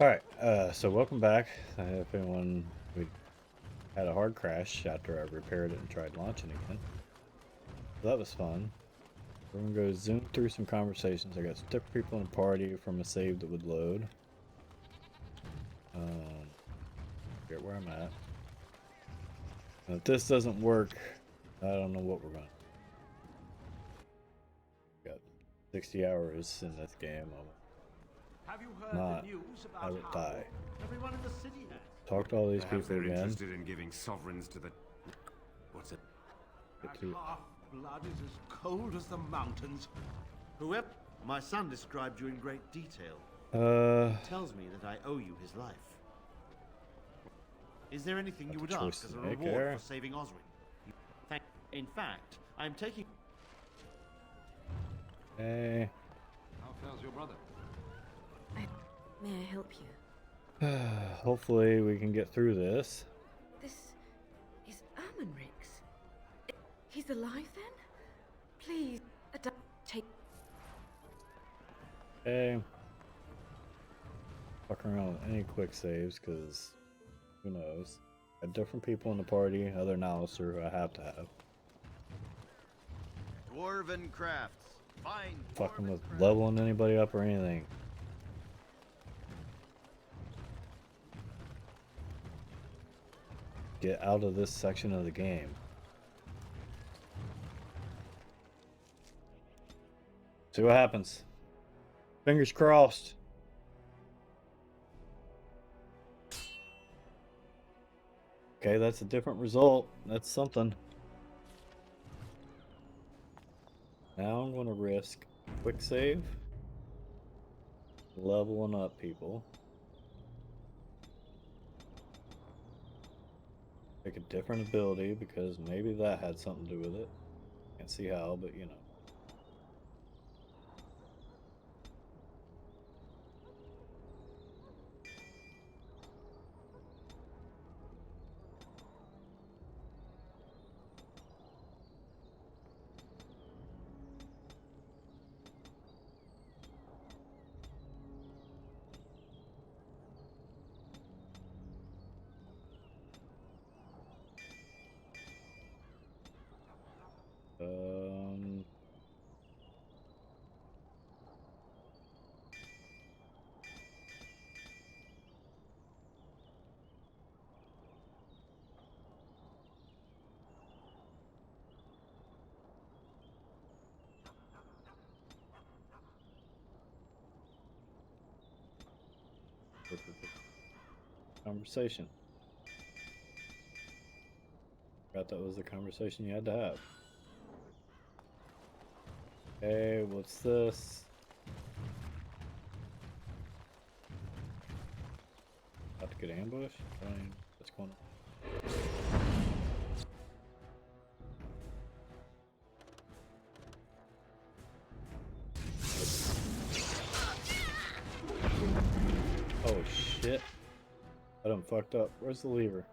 Alright, so welcome back. If anyone, we had a hard crash after I repaired it and tried launching again. So that was fun. We're gonna go zoom through some conversations. I got some different people in the party from a save that would load. Forget where I'm at. Now, if this doesn't work, I don't know what we're gonna. Got 60 hours in this game. Have you heard Not the news I about would how die. everyone in the city has? Talk to all these Perhaps people they're again. interested in giving sovereigns to the... What's it? Get That to half-blood is as cold as the mountains. Whoever... My son described you in great detail. Tells me that I owe you his life. Is there anything you would That's a ask choice as a to make reward there. for saving Oswin? In fact, I'm taking... Hey. How fares your brother? May I help you? Hopefully we can get through this. This is Ermanrix. He's alive then? Please, take... Okay. Fuck around with any quick saves, because who knows. Got different people in the party, other than Alistair, who I have to have. Dwarven crafts. Fine. Fucking with leveling anybody up or anything. Get out of this section of the game. See what happens. Fingers crossed. Okay, that's a different result. That's something. Now I'm going to risk quick save. Leveling up people. Pick a different ability because maybe that had something to do with it. Can't see how, but you know. Um, Conversation. Forgot that was the conversation you had to have. Hey, what's this? About to get ambushed? Fine. What's going on? Oh shit. I done fucked up. Where's the lever?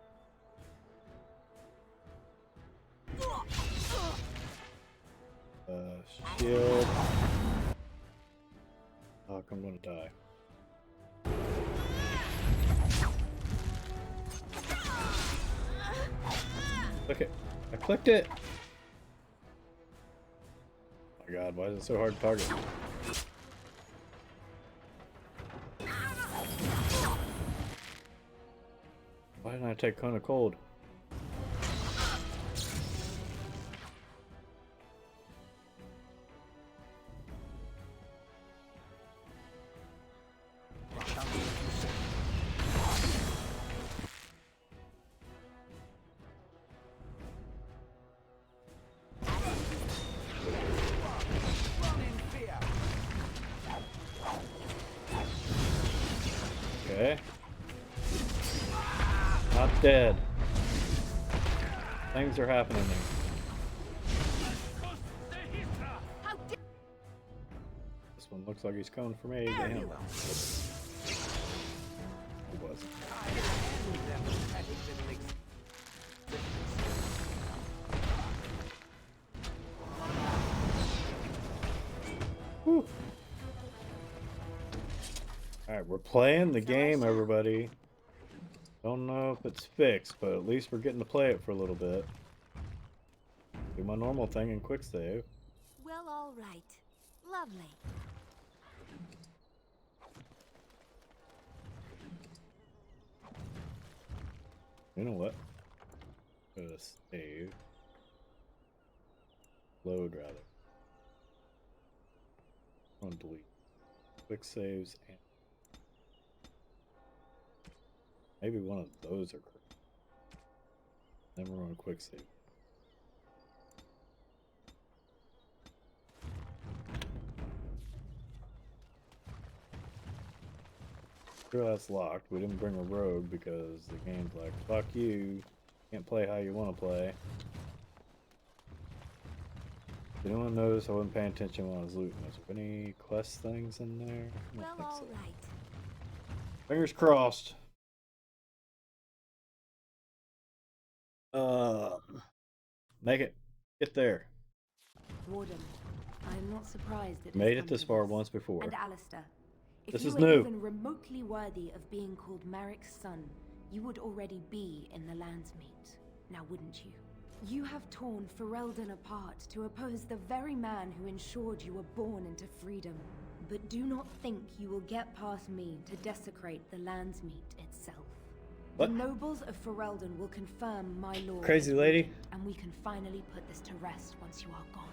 Shield. Fuck, I'm gonna die. Click it. I clicked it! Oh my god, why is it so hard to target? Why didn't I take Cone of Cold? Okay. Not dead. Things are happening there. This one looks like he's coming for me. Damn. He wasn't. Whew. Alright, we're playing the game, everybody. Don't know if it's fixed, but at least we're getting to play it for a little bit. Do my normal thing and quick save. Well, all right. Lovely. You know what? Go to save. Load, rather. I'm gonna delete. Quick saves and maybe one of those are correct. Then we're on quick save. Sure, that's locked. We didn't bring a rogue because the game's like, fuck you. Can't play how you want to play. If anyone knows I wasn't paying attention when I was looting. Was there any quest things in there? I don't think so. Right. Fingers crossed. Make it. Get there. Warden, I am not surprised that Made it this far once before. And Alistair, if This you is were new. even remotely worthy of being called Marik's son, you would already be in the Landsmeet. Now wouldn't you? You have torn Ferelden apart to oppose the very man who ensured you were born into freedom. But do not think you will get past me to desecrate the Landsmeet itself. What? The nobles of Ferelden will confirm my lord. Crazy lady. And we can finally put this to rest once you are gone.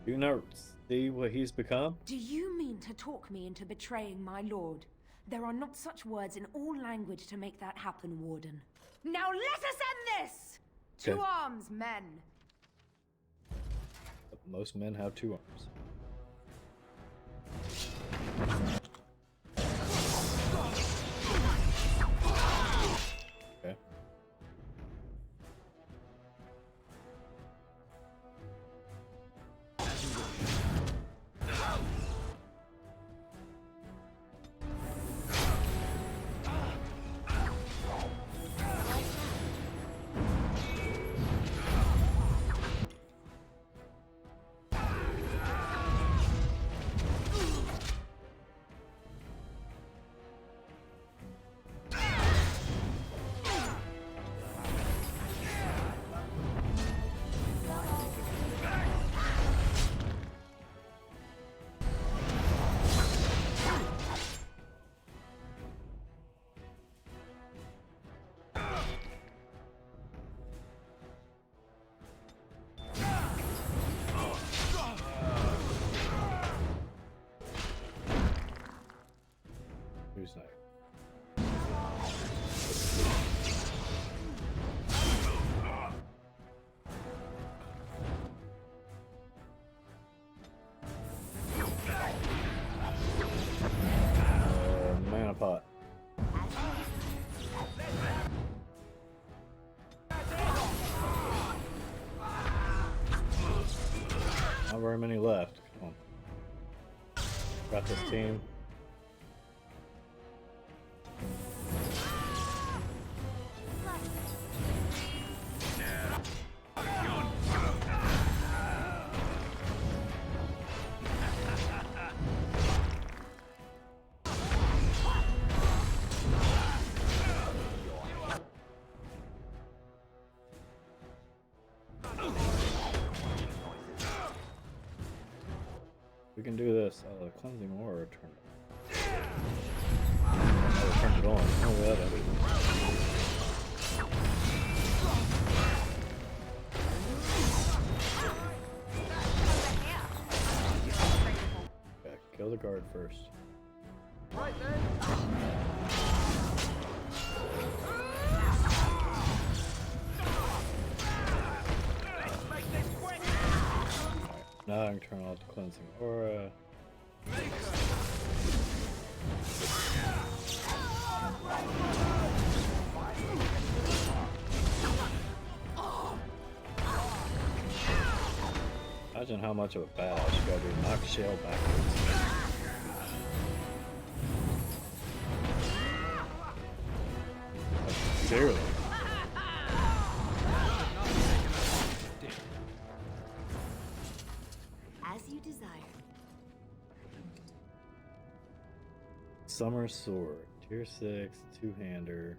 You not see what he's become? Do you mean to talk me into betraying my lord? There are not such words in all language to make that happen, Warden. Now let us end this! Okay. To arms, men! Most men have 2 arms. Okay. Who's next? Mana pot. Not very many left. Come on. Got this team. We can do this. Cleansing aura turn it. Oh, turn it on. Oh, that is. Okay, kill the guard first. Right then. Now I can turn off the cleansing aura. Imagine how much of a badass you gotta do. Knock Shell backwards. Barely. Summer Sword. Tier 6, two-hander.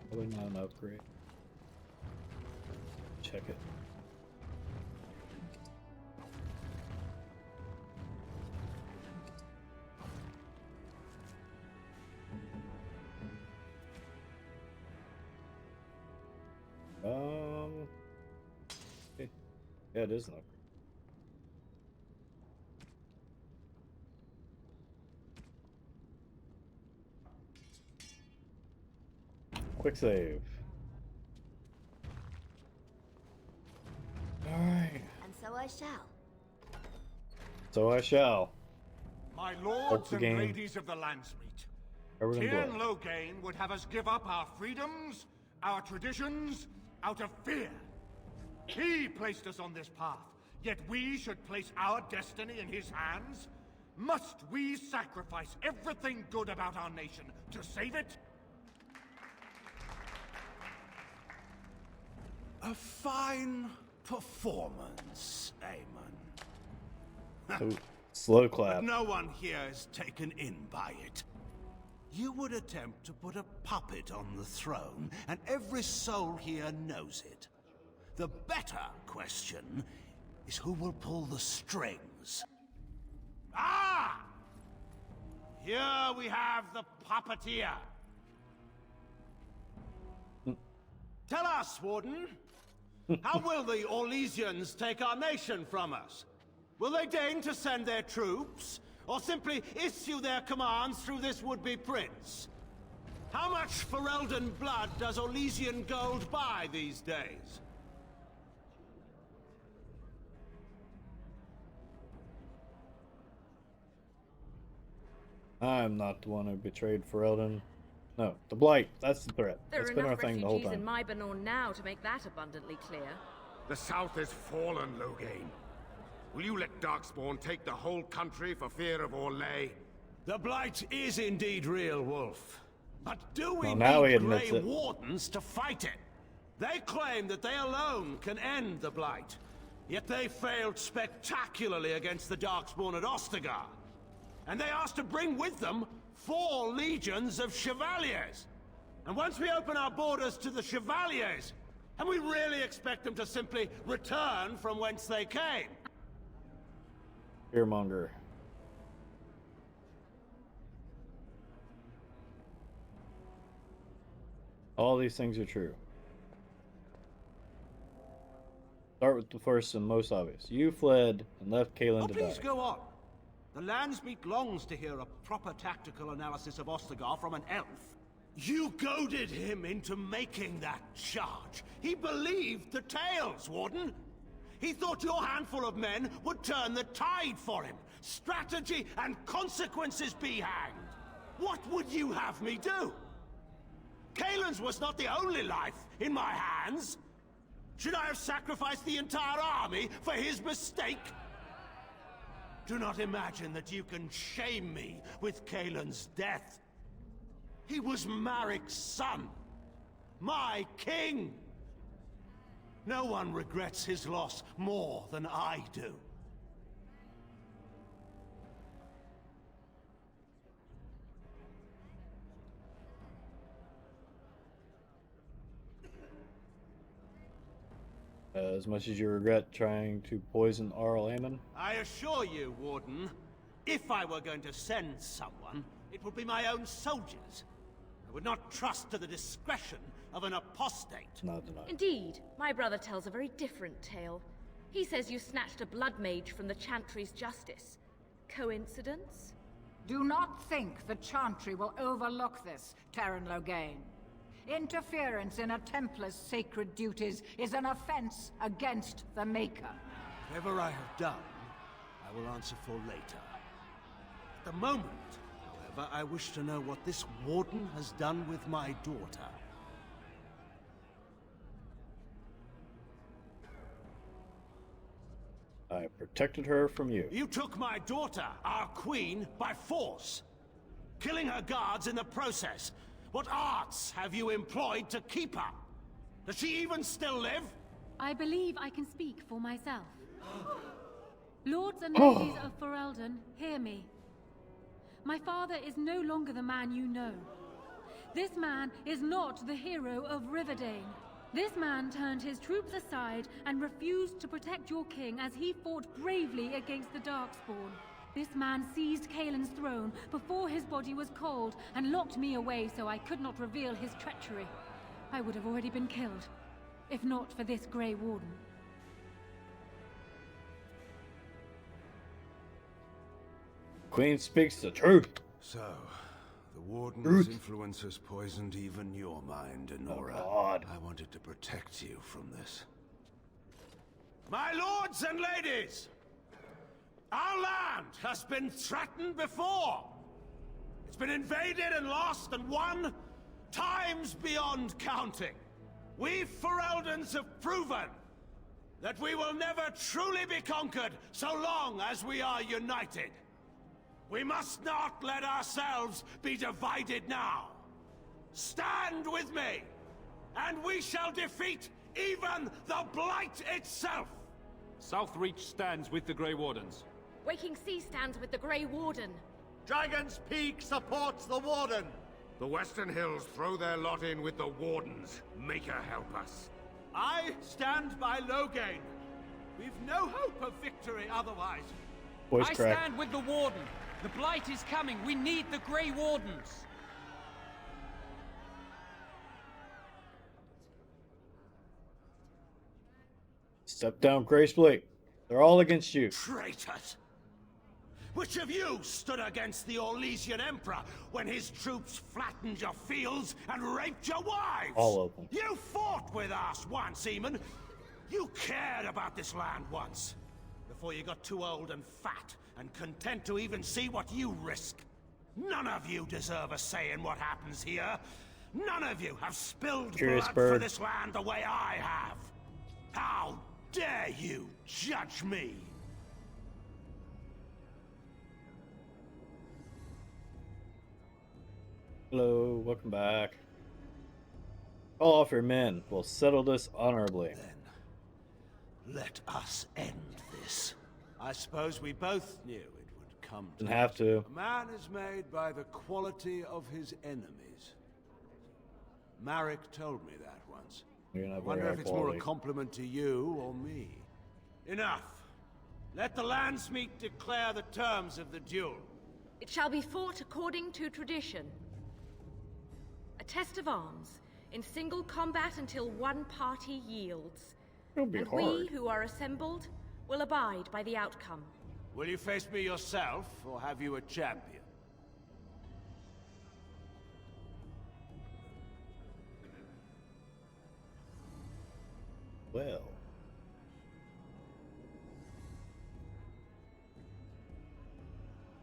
Probably not an upgrade. Check it. Okay. Yeah, it is an upgrade. Quick save. Alright. And so I shall. So I shall. My Hope lords the and game- ladies of the Landsmeet, Covered in Tien blood. Logain would have us give up our freedoms, our traditions, out of fear. He placed us on this path, yet we should place our destiny in his hands? Must we sacrifice everything good about our nation to save it? A fine performance, Aemon. So, slow clap. But no one here is taken in by it. You would attempt to put a puppet on the throne, and every soul here knows it. The better question is who will pull the strings. Ah! Here we have the puppeteer. Tell us, Warden, how will the Orlesians take our nation from us? Will they deign to send their troops, or simply issue their commands through this would-be prince? How much Ferelden blood does Orlesian gold buy these days? I'm not the one who betrayed Ferelden. No, the Blight. That's the threat. There That's are been our enough thing the whole refugees in time. Mybanor now to make that abundantly clear. The South is fallen, Logain. Will you let Darkspawn take the whole country for fear of Orlais? The Blight is indeed real, Wolf. But do we Well, now he need admits Grey it. Wardens to fight it? They claim that they alone can end the Blight. Yet they failed spectacularly against the Darkspawn at Ostagar. And they asked to bring with them 4 legions of Chevaliers. And once we open our borders to the Chevaliers, and we really expect them to simply return from whence they came? Fearmonger. All these things are true. Start with the first and most obvious. You fled and left Kaelin Oh, to please die. go on. The Landsmeet longs to hear a proper tactical analysis of Ostagar from an elf. You goaded him into making that charge. He believed the tales, Warden. He thought your handful of men would turn the tide for him. Strategy and consequences be hanged. What would you have me do? Kaelin's was not the only life in my hands. Should I have sacrificed the entire army for his mistake? Do not imagine that you can shame me with Kaelin's death. He was Marik's son. My king. No one regrets his loss more than I do. As much as you regret trying to poison Arl Aemon, I assure you, Warden, if I were going to send someone, it would be my own soldiers. I would not trust to the discretion of an apostate. not denied. Indeed, my brother tells a very different tale. He says you snatched a blood mage from the Chantry's justice. Coincidence? Do not think the Chantry will overlook this, Terran Logain. Interference in a Templar's sacred duties is an offense against the Maker. Whatever I have done, I will answer for later. At the moment, however, I wish to know what this Warden has done with my daughter. I protected her from you. You took my daughter, our queen, by force, killing her guards in the process. What arts have you employed to keep her? Does she even still live? I believe I can speak for myself. Lords and ladies of Ferelden, hear me. My father is no longer the man you know. This man is not the hero of Riverdane. This man turned his troops aside and refused to protect your king as he fought bravely against the Darkspawn. This man seized Kaelin's throne before his body was cold and locked me away so I could not reveal his treachery. I would have already been killed, if not for this Grey Warden. Queen speaks the truth. So, the Warden's influence has poisoned even your mind, Enora. Oh, God. I wanted to protect you from this. My lords and ladies! Our land has been threatened before! It's been invaded and lost and won times beyond counting. We Fereldans have proven that we will never truly be conquered so long as we are united. We must not let ourselves be divided now. Stand with me, and we shall defeat even the Blight itself! Southreach stands with the Grey Wardens. Waking Sea stands with the Grey Warden. Dragon's Peak supports the Warden. The Western Hills throw their lot in with the Wardens. Make her help us. I stand by Loghain. We've no hope of victory otherwise. Voice I crack. stand with the Warden. The Blight is coming. We need the Grey Wardens. Step down gracefully. They're all against you. Traitors! Which of you stood against the Orlesian Emperor when his troops flattened your fields and raped your wives? All of them. You fought with us once, Eamon. You cared about this land once. Before you got too old and fat and content to even see what you risk. None of you deserve a say in what happens here. None of you have spilled Curious blood bird. for this land the way I have. How dare you judge me? Hello, welcome back. Call off your men. We'll settle this honorably. Then, let us end this. I suppose we both knew it would come to Didn't have to. A man is made by the quality of his enemies. Marek told me that once. You're not I very wonder high if it's more quality. a compliment to you or me. Enough. Let the Landsmeet declare the terms of the duel. It shall be fought according to tradition. A test of arms, in single combat until one party yields. It'll be And hard. we who are assembled will abide by the outcome. Will you face me yourself, or have you a champion? Well.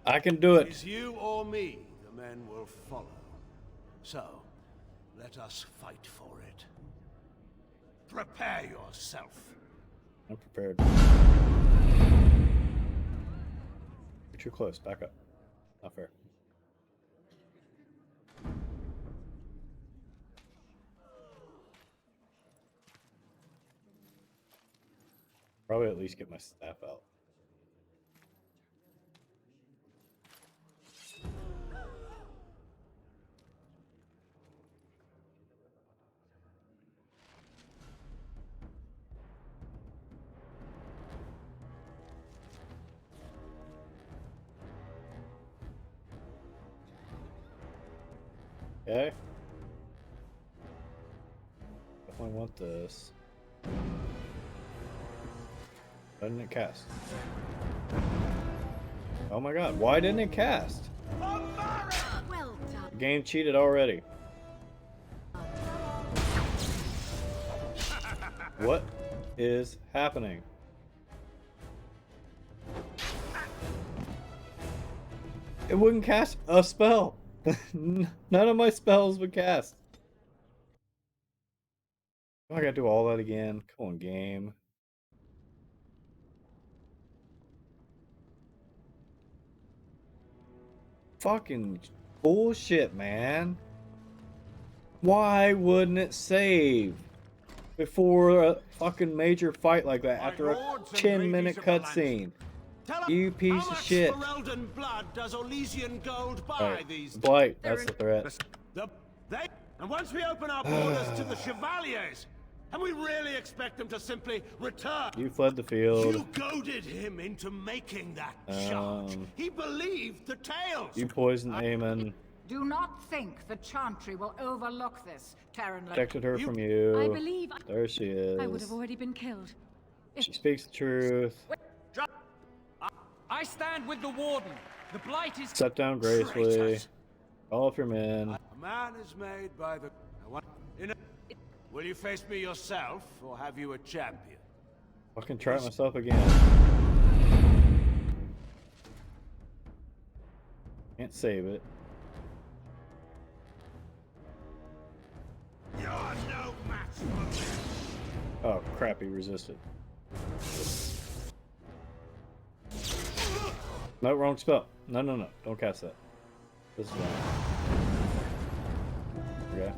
I can do It it. is you or me the men will follow. So, let us fight for it. Prepare yourself. I'm prepared. You're too close. Back up. Not fair. Probably at least get my staff out. Okay. Definitely want this. Why didn't it cast? Oh my god, why didn't it cast? Well done. The game cheated already. What is happening? It wouldn't cast a spell. None of my spells would cast. I gotta do all that again. Come on, game. Fucking bullshit, man. Why wouldn't it save before a fucking major fight like that after a 10-minute cutscene? Tell us You piece how of much shit. Ferelden blood does Elysian gold buy Alright, these Blight, that's the threat. And once we open our borders to the Chevaliers, and we really expect them to simply return. You fled the field. You goaded him into making that charge. He believed the tales. You poisoned Aemon. Do not think the Chantry will overlook this, Terran. Protected her from you. I believe There she is. I would have already been killed. She speaks the truth. I stand with the Warden. The Blight is... Step down gracefully. Traitors. Call up your men. A man is made by the... Will you face me yourself, or have you a champion? Fucking try it myself again. Can't save it. You're no match for me. Oh crap, he resisted. No, wrong spell. No, no, no. Don't cast that. This is wrong. Okay.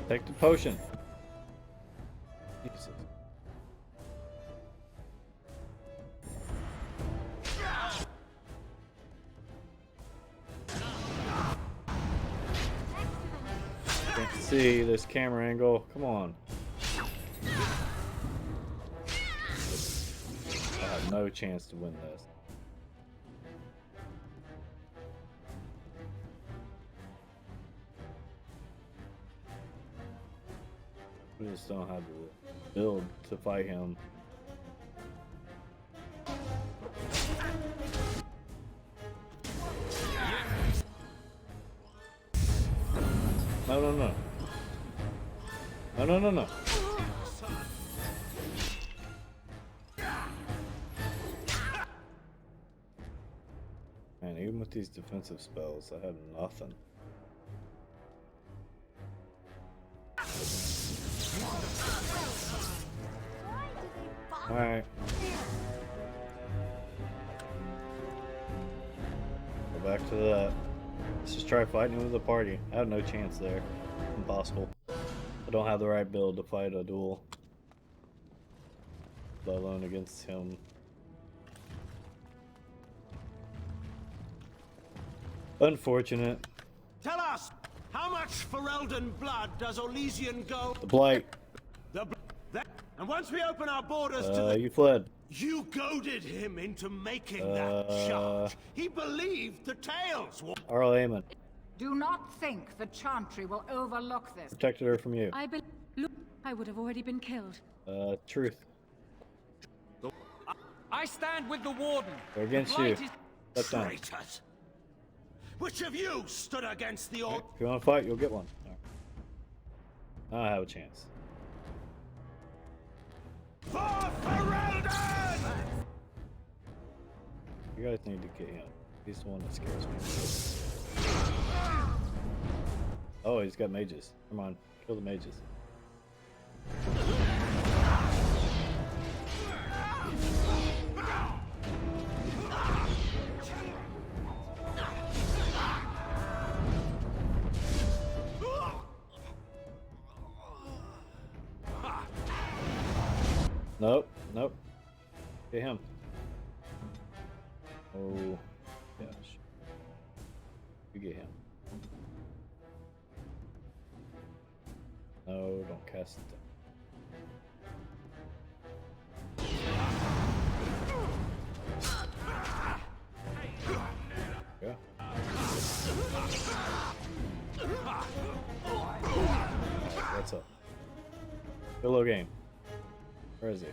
Take the potion. Jesus. Can't see this camera angle. Come on. I have no chance to win this. We just don't have the build to fight him. No, no, no. No, no, no, no. Man, even with these defensive spells, I have nothing. Alright. Go back to that. Let's just try fighting with the party. I have no chance there. Impossible. I don't have the right build to fight a duel. Let alone against him. Unfortunate. Tell us, how much Ferelden blood does Elysian gold? The Blight. And once we open our borders to the... You fled. You goaded him into making that charge. He believed the tales. Arl Aemon. Do not think the Chantry will overlook this. Protected her from you. Look, I would have already been killed. Truth. I stand with the Warden. They're against The you. Blight is... Step down. Traitors. Which of you stood against the orc? If you want to fight, you'll get one. Now I have a chance. For Ferelden! You guys need to get him. He's the one that scares me. Oh, he's got mages. Come on, kill the mages. Nope, nope. Get him. Oh, gosh. You get him. No, don't cast it. Yeah. What's up? Hello game. Where is he?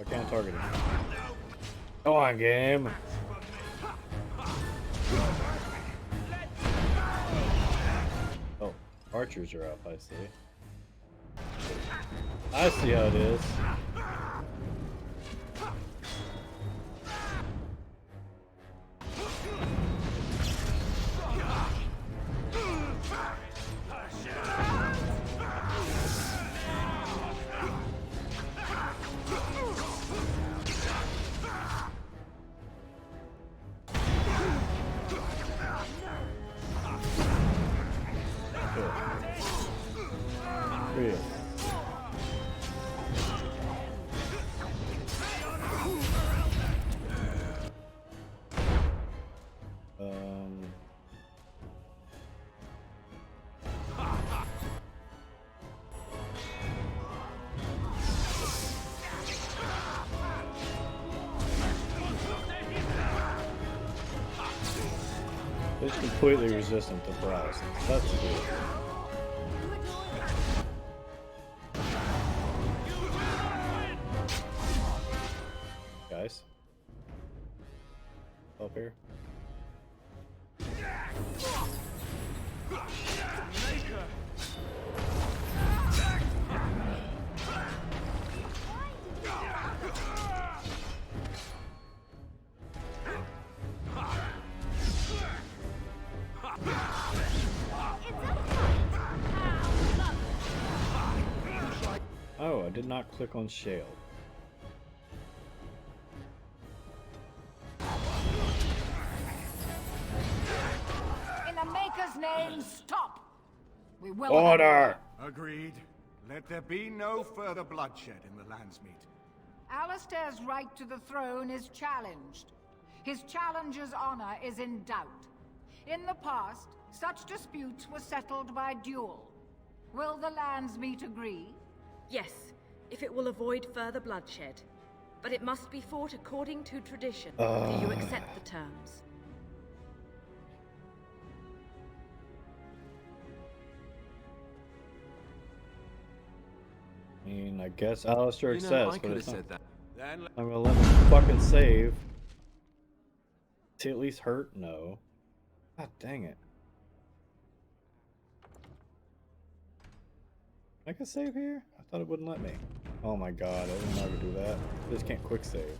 I can't target him. Come on, game. Oh, archers are up, I see. I see how it is. It's completely resistant to paralysis. That's cool. Guys. Up here. Oh, I did not click on shale. In the Maker's name, stop! We will Order! Agreed. Let there be no further bloodshed in the Landsmeet. Alistair's right to the throne is challenged. His challenger's honor is in doubt. In the past, such disputes were settled by duel. Will the Landsmeet agree? Yes, if it will avoid further bloodshed. But it must be fought according to tradition. Do you accept the terms? I mean, I guess Alistair You know, accepts, I but could have it's not. said that. Then I'm gonna let him fucking save. Is he at least hurt? No. God dang it. I can save here? I thought it wouldn't let me. Oh my god, I didn't know I could do that. I just can't quick save.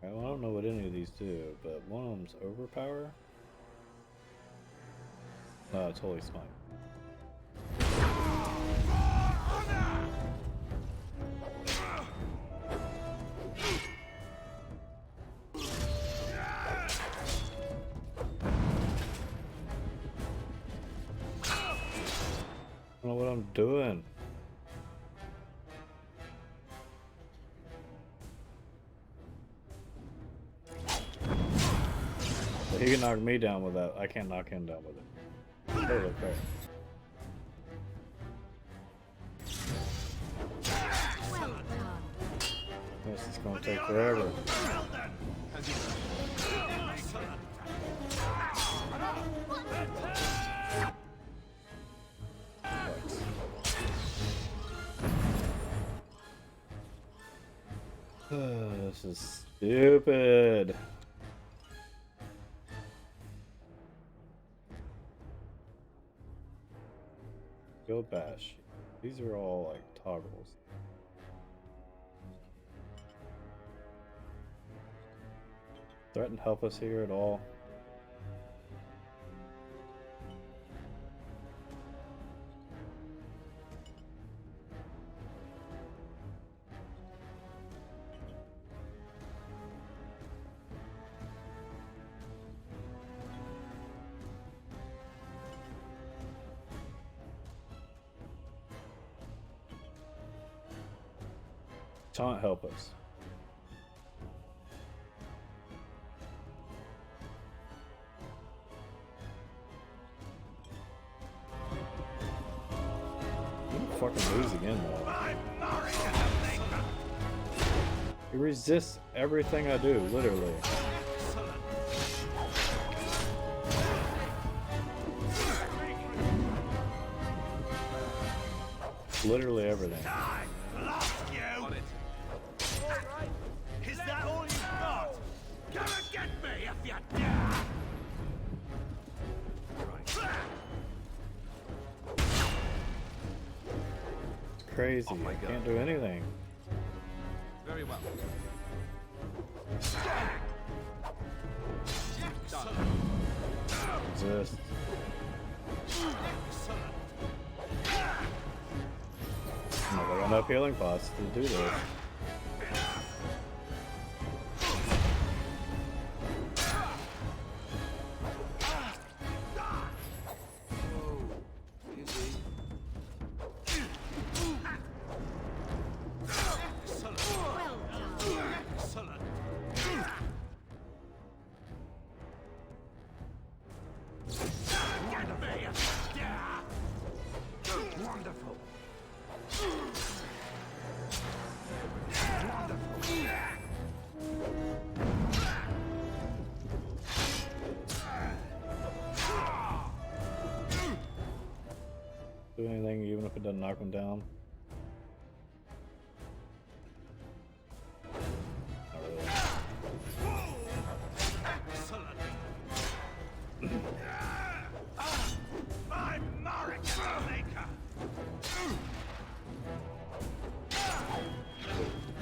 Well, I don't know what any of these do, but one of them's overpower. No, it's Holy Smite. I don't know what I'm doing. He can knock me down with that. I can't knock him down with it. Totally fair. This is gonna take forever. This is stupid. Go bash. These are all like toggles. Threaten help us here at all? Taunt help us. You can fucking lose again though. He resists everything I do, literally. Literally everything. Is that all you've got? Come and get me if you dare! It's crazy. I can't do anything. Very well. Resist. I'm not got enough healing pots to do this. do anything even if it doesn't knock them down? Not really. Excellent. I'm Marek Maker.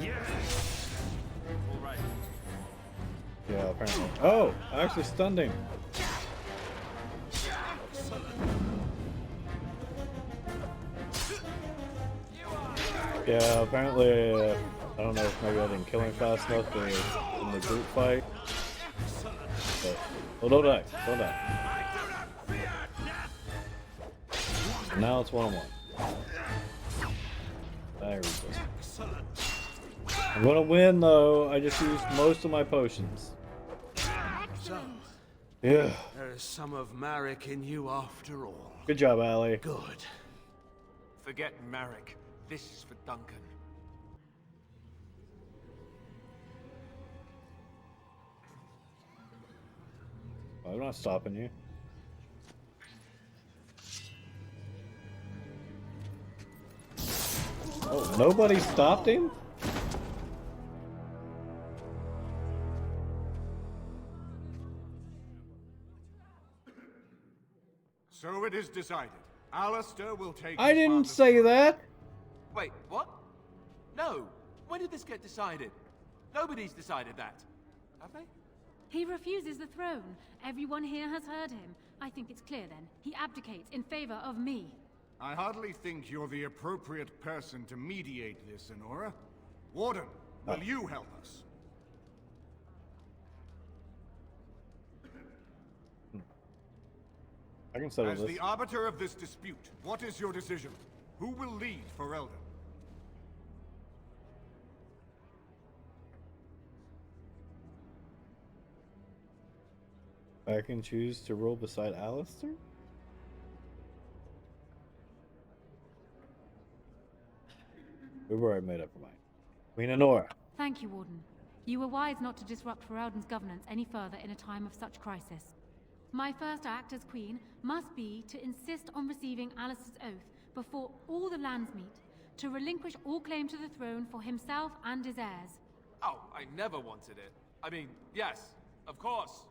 Yes. All right. Yeah, apparently. Oh, I actually stunned him. Yeah, apparently, I don't know if maybe I didn't kill him fast enough in the group fight. But, oh, don't die. Don't die. So now it's 1-on-1. There we go. I'm gonna win though. I just used most of my potions. So, Yeah. there is some of Marek in you after all. Good job, Allie. Good. Forget Marek. This is for Duncan. I'm not stopping you. Oh, nobody stopped him? So it is decided. Alistair will take I his didn't father's say throne. that. Wait, what? No. When did this get decided? Nobody's decided that. Have they? He refuses the throne. Everyone here has heard him. I think it's clear then. He abdicates in favor of me. I hardly think you're the appropriate person to mediate this, Honora. Warden, will you help us? I can settle As this. the arbiter of this dispute, what is your decision? Who will lead for Eldon? I can choose to roll beside Alistair? We've already made up our mind. Queen Honora. Thank you, Warden. You were wise not to disrupt Ferelden's governance any further in a time of such crisis. My first act as Queen must be to insist on receiving Alistair's oath before all the lands meet, to relinquish all claim to the throne for himself and his heirs. Oh, I never wanted it. I mean, yes, of course.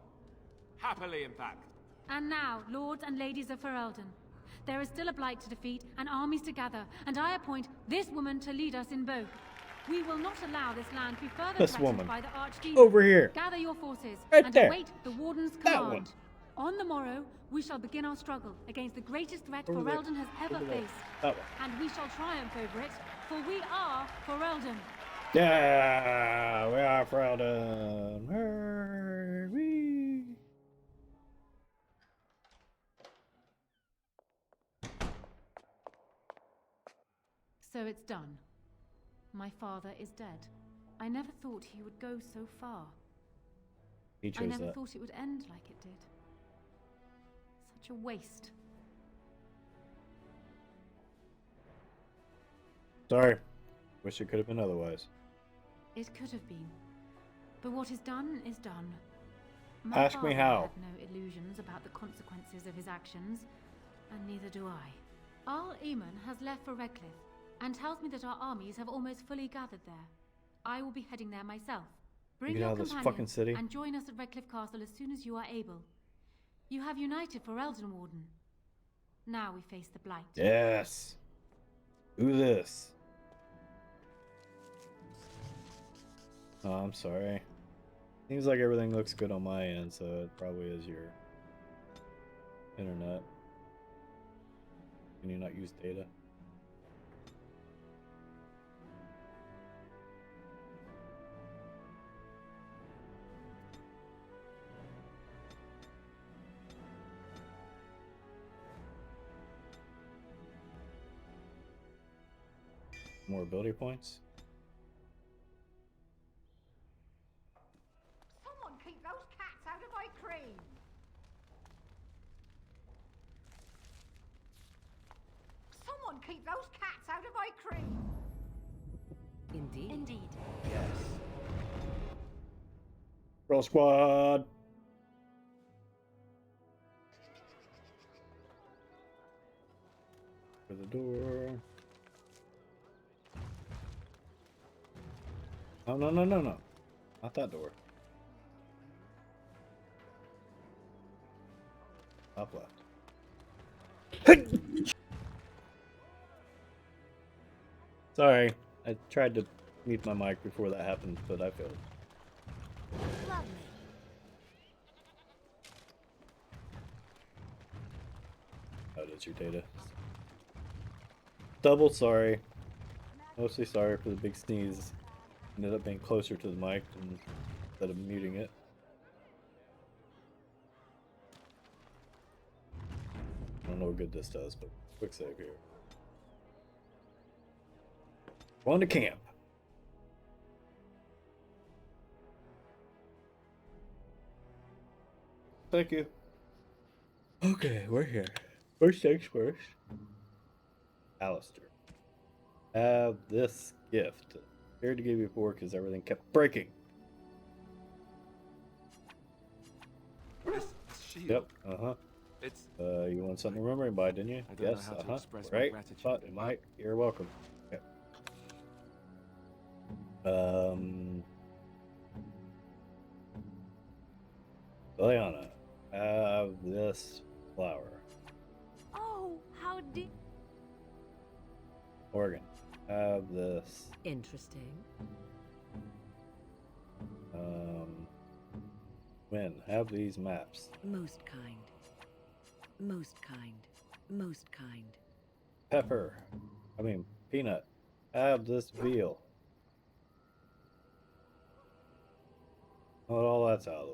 Happily, in fact. And now, lords and ladies of Ferelden, there is still a blight to defeat and armies to gather, and I appoint this woman to lead us in both. We will not allow this land to be further This threatened woman. by the Archdemon. Over here. Gather your forces Right and there. await the Warden's That command. one. On the morrow, we shall begin our struggle against the greatest threat Over there. Ferelden has ever Over there. faced. That one. And we shall triumph over it, for we are Ferelden. Yeah, we are Ferelden. Hurry. So it's done. My father is dead. I never thought he would go so far. He I chose never that. thought it would end like it did. Such a waste. Sorry. Wish it could have been otherwise. It could have been. But what is done is done. My Ask me father how. had no illusions about the consequences of his actions, and neither do I. Arl Eamon has left for Redcliffe, and tells me that our armies have almost fully gathered there. I will be heading there myself. Bring Get your out of this companions fucking city. and join us at Redcliffe Castle as soon as you are able. You have united for Elden Warden. Now we face the Blight. Yes. Do this. Oh, I'm sorry. Seems like everything looks good on my end, so it probably is your internet. Can you not use data? More ability points? Someone keep those cats out of my cream! Someone keep those cats out of my cream! Indeed. Indeed. Yes. Roll squad! For the door. Oh, no, no, no, no. Not that door. Top left. Sorry, I tried to mute my mic before that happened, but I failed. Lovely. Oh, that's your data. Double sorry. Mostly sorry for the big sneeze. Ended up being closer to the mic instead of muting it. I don't know what good this does, but quick save here. Going to camp. Thank you. Okay, we're here. First things first. Alistair. Have this gift. Scared to give you before because everything kept breaking. This shield. Yep, uh-huh. It's... You want something remembering by, didn't you? I don't know Yes, how to uh-huh. express my Right? gratitude, But but- Mike, you're welcome. Okay. Liliana, have this flower. Oh, how deep. Morgan, have this. Interesting. Win, have these maps. Most kind. Most kind. Most kind. Pepper, Peanut, have this veal. Not all that's out of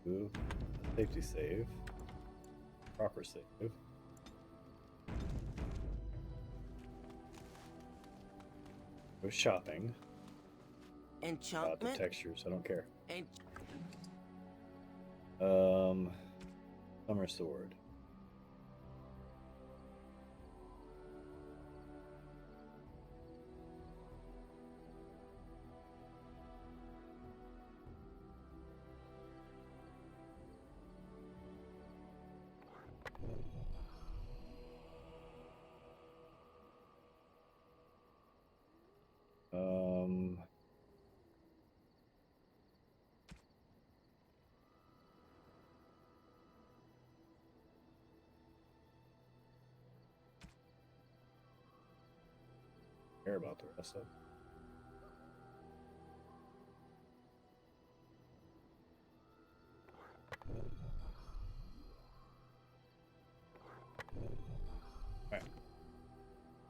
the way. Ooh, safety save. Proper save. Go shopping. About the textures, I don't care. Summer sword. Care about the rest of it.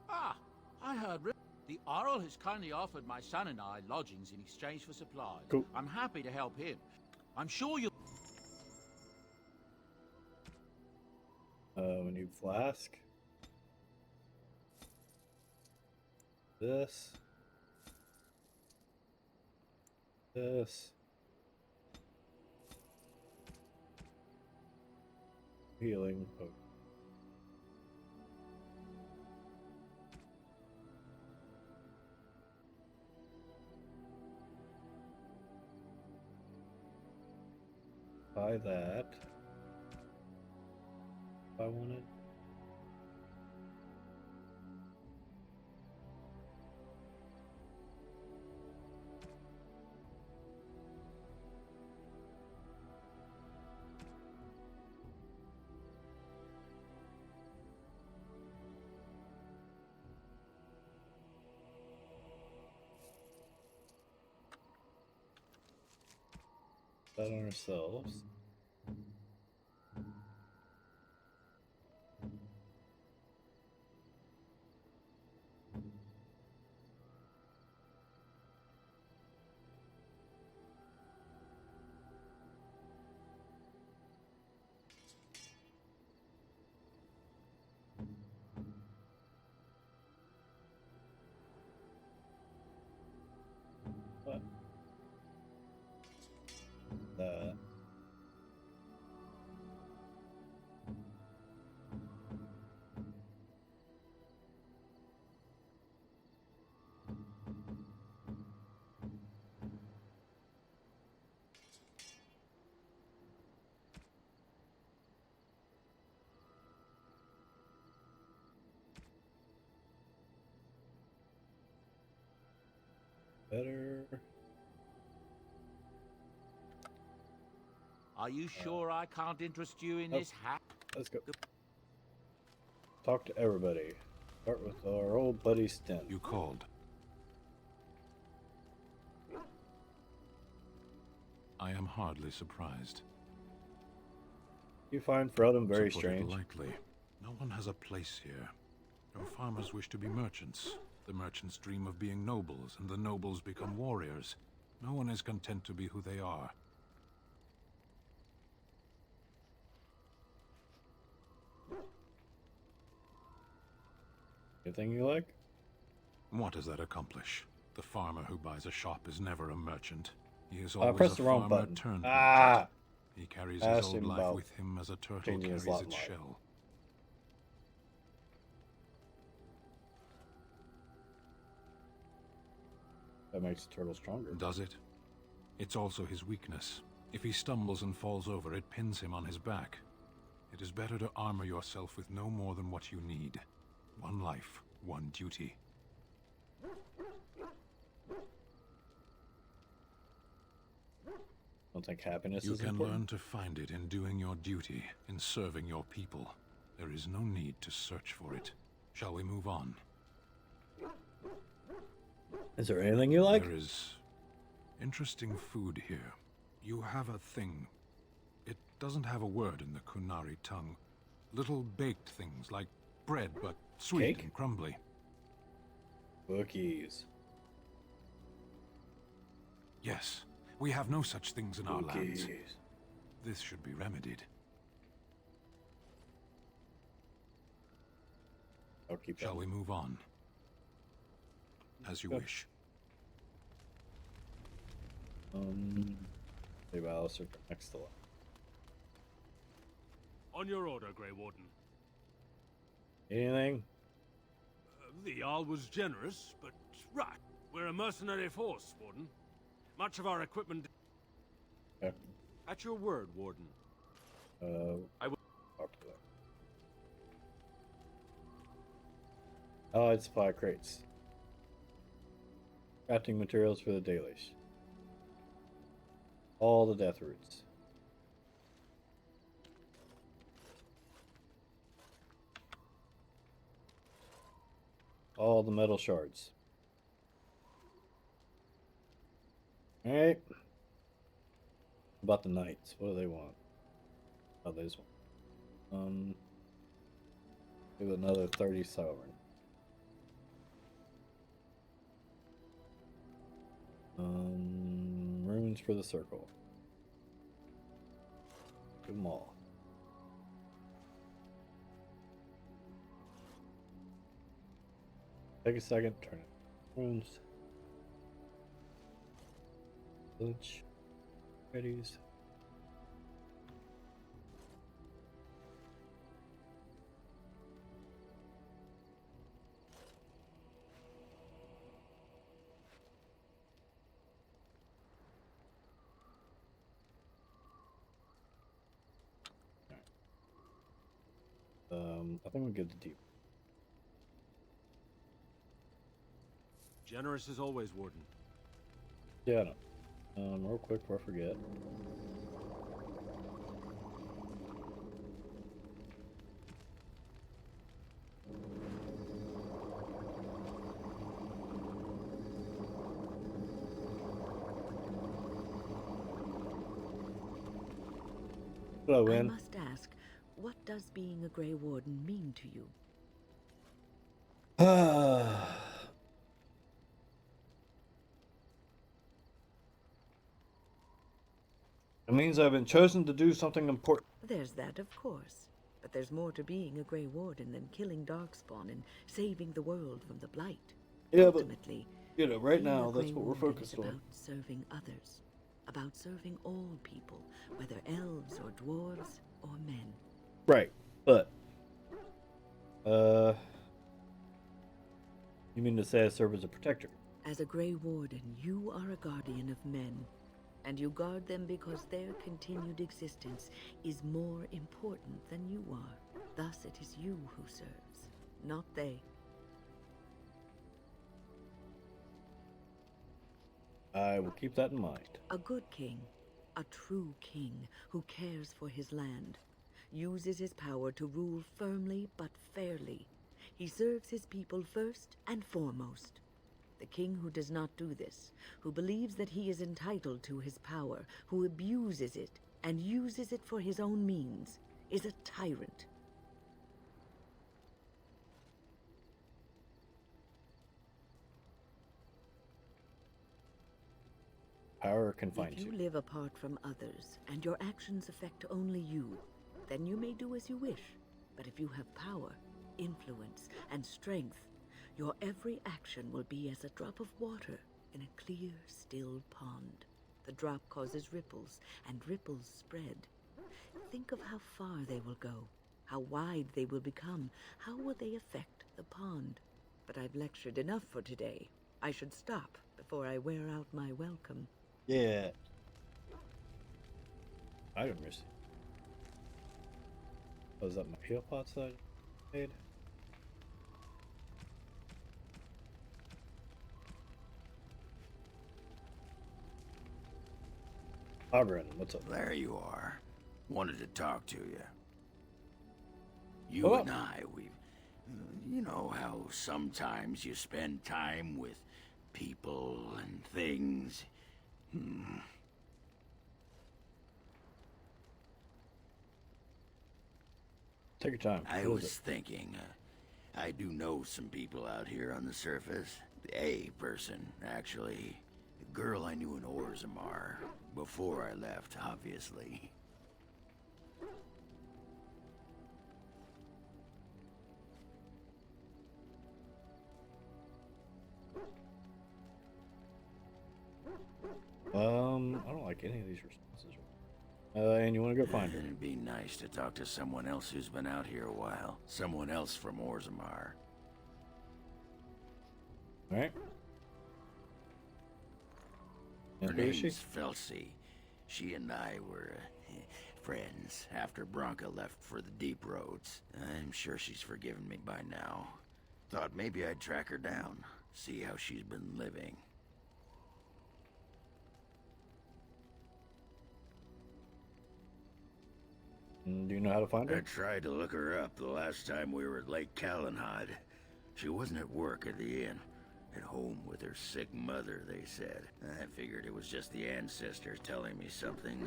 Ah, I heard the Arl has kindly offered my son and I lodgings in exchange for supplies. Cool. I'm happy to help him. I'm sure you'll... We need flask. This. This. Healing. Oh. Buy that. If I wanted. That on ourselves. What? That. better. Are you sure I can't interest you in this hat? Let's go. Talk to everybody. Start with our old buddy Sten. You called. I am hardly surprised. You find Ferelden very To put it strange. lightly, no one has a place here. Your farmers wish to be merchants. The merchants dream of being nobles, and the nobles become warriors. No one is content to be who they are. Anything you like? What does that accomplish? The farmer who buys a shop is never a merchant. He is always pressed a the wrong farmer button. turned Ah! merchant. He carries his Asked old him life about with him as a turtle changing his carries lot its line. shell. That makes the turtle stronger. Does it? It's also his weakness. If he stumbles and falls over, it pins him on his back. It is better to armor yourself with no more than what you need. One life, one duty. Don't think happiness You is can important. learn to find it in doing your duty, in serving your people. There is no need to search for it. Shall we move on? Is there anything you like? There is interesting food here. You have a thing. It doesn't have a word in the Kunari tongue. Little baked things like bread, but sweet Cake? and crumbly. Cookies. Yes, we have no such things in our lands. Cookies. This should be remedied. I'll keep Shall we move on? As you Yep. wish. Maybe I'll circle next to one. On your order, Grey Warden. Anything? The Jarl was generous, but right. We're a mercenary force, Warden. Much of our equipment... Yeah. At your word, Warden. I will talk to them. Allied supply crates. Crafting materials for the dailies. All the death roots. All the metal shards. Alright. About the knights. What do they want? Oh, they just want. Do another 30 sovereign. Runes for the circle. Do them all. Take a second, turn it. Runes. Village. Readies. I think we'll give the deep. Generous as always, Warden. Yeah, I know. Real quick before I forget. Hello, I Win. must ask, what does being a Grey Warden mean to you? It means I've been chosen to do something important. There's that, of course. But there's more to being a Grey Warden than killing Darkspawn and saving the world from the Blight. Yeah, Ultimately, but, you know, right being a now, that's Grey what we're Warden focused is on. about serving others. About serving all people, whether elves or dwarves or men. Right, but, you mean to say I serve as a protector? As a Grey Warden, you are a guardian of men. And you guard them because their continued existence is more important than you are. Thus it is you who serves, not they. I will keep that in mind. A good king, a true king who cares for his land, uses his power to rule firmly but fairly. He serves his people first and foremost. The king who does not do this, who believes that he is entitled to his power, who abuses it and uses it for his own means, is a tyrant. Power can find If you live apart from others, and your actions affect only you, then you may do as you wish. But if you have power, influence, and strength, your every action will be as a drop of water in a clear, still pond. The drop causes ripples, and ripples spread. Think of how far they will go, how wide they will become, how will they affect the pond. But I've lectured enough for today. I should stop before I wear out my welcome. Yeah. Item receipt. Oh, is that my heal pots that I made? Auburn, what's up? There you are. Wanted to talk to you. You and I, you know how sometimes you spend time with people and things. Take your time. I was thinking, I do know some people out here on the surface. A person, actually. A girl I knew in Orzammar. Before I left, obviously. I don't like any of these responses. And you want to go find her? It'd be nice to talk to someone else who's been out here a while. Someone else from Orzammar. Alright. Her name's Felsi. She and I were friends after Branka left for the deep roads. I'm sure she's forgiven me by now. Thought maybe I'd track her down, see how she's been living. Do you know how to find her? I tried to look her up the last time we were at Lake Calenhad. She wasn't at work at the inn. At home with her sick mother, they said. I figured it was just the ancestors telling me something.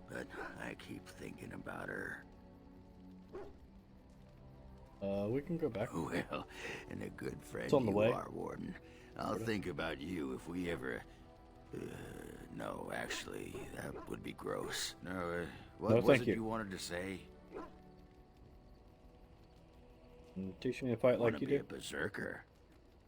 But I keep thinking about her. We can go back. Well, and a good friend It's on the way. are, Warden. I'll think about you if we ever... no, actually, that would be gross. No, what was it you wanted to say? Teach me to fight like you be do. A berserker?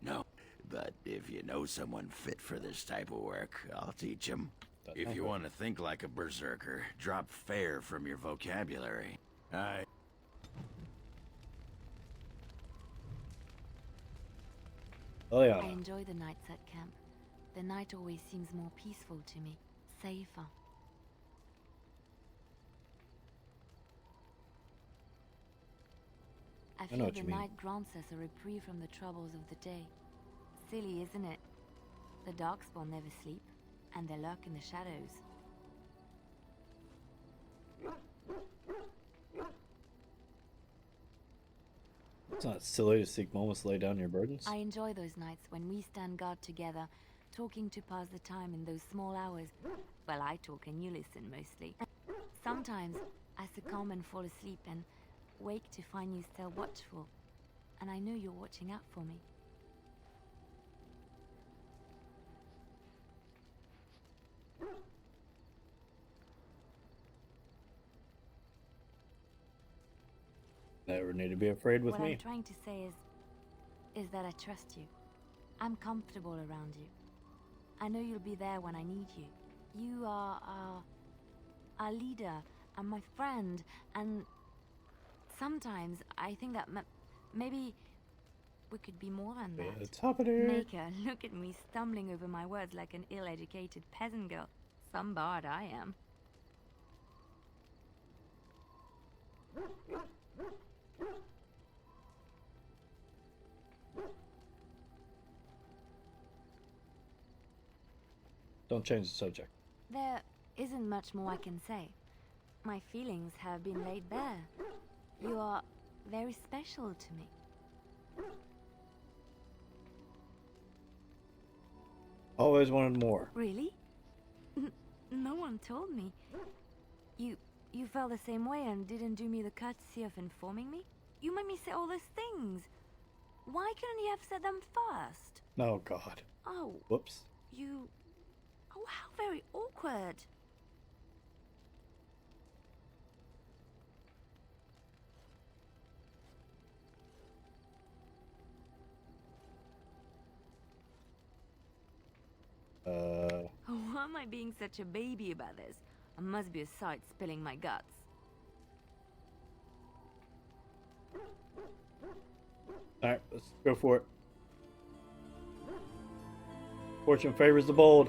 No, but if you know someone fit for this type of work, I'll teach him. If you want to think like a berserker, drop fair from your vocabulary. I enjoy the nights at camp. The night always seems more peaceful to me, safer. I feel the night grants us a reprieve from the troubles of the day. Silly, isn't it? The Darkspawn never sleep, and they lurk in the shadows. It's not silly to seek moments to lay down your burdens. I enjoy those nights when we stand guard together, talking to pass the time in those small hours. Well, I talk and you listen mostly. Sometimes I succumb and fall asleep and wake to find you still watchful. And I know you're watching out for me. Never need to be afraid with what me. I'm trying to say is that I trust you. I'm comfortable around you. I know you'll be there when I need you. You are our leader and my friend, and sometimes I think that maybe we could be more than that. It's happening. Maker, look at me stumbling over my words like an ill-educated peasant girl. Some bard I am. Don't change the subject. There isn't much more I can say. My feelings have been laid bare. You are very special to me. Always wanted more. Really? No one told me. You felt the same way and didn't do me the courtesy of informing me? You made me say all those things. Why couldn't you have said them first? Oh, God. Oh. Whoops. You... Oh, how very awkward. Why am I being such a baby about this? I must be a sight spilling my guts. Alright, let's go for it. Fortune favors the bold.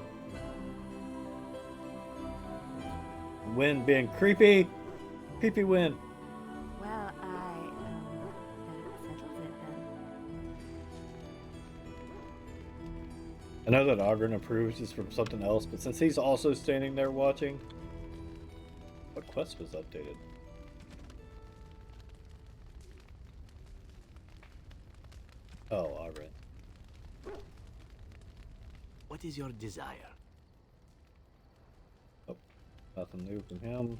Win being creepy. Creepy win. Well, that settles it then. I know that Ogren approves is from something else, but since he's also standing there watching, what quest was updated? Oh, Ogren. What is your desire? Oh, nothing new from him.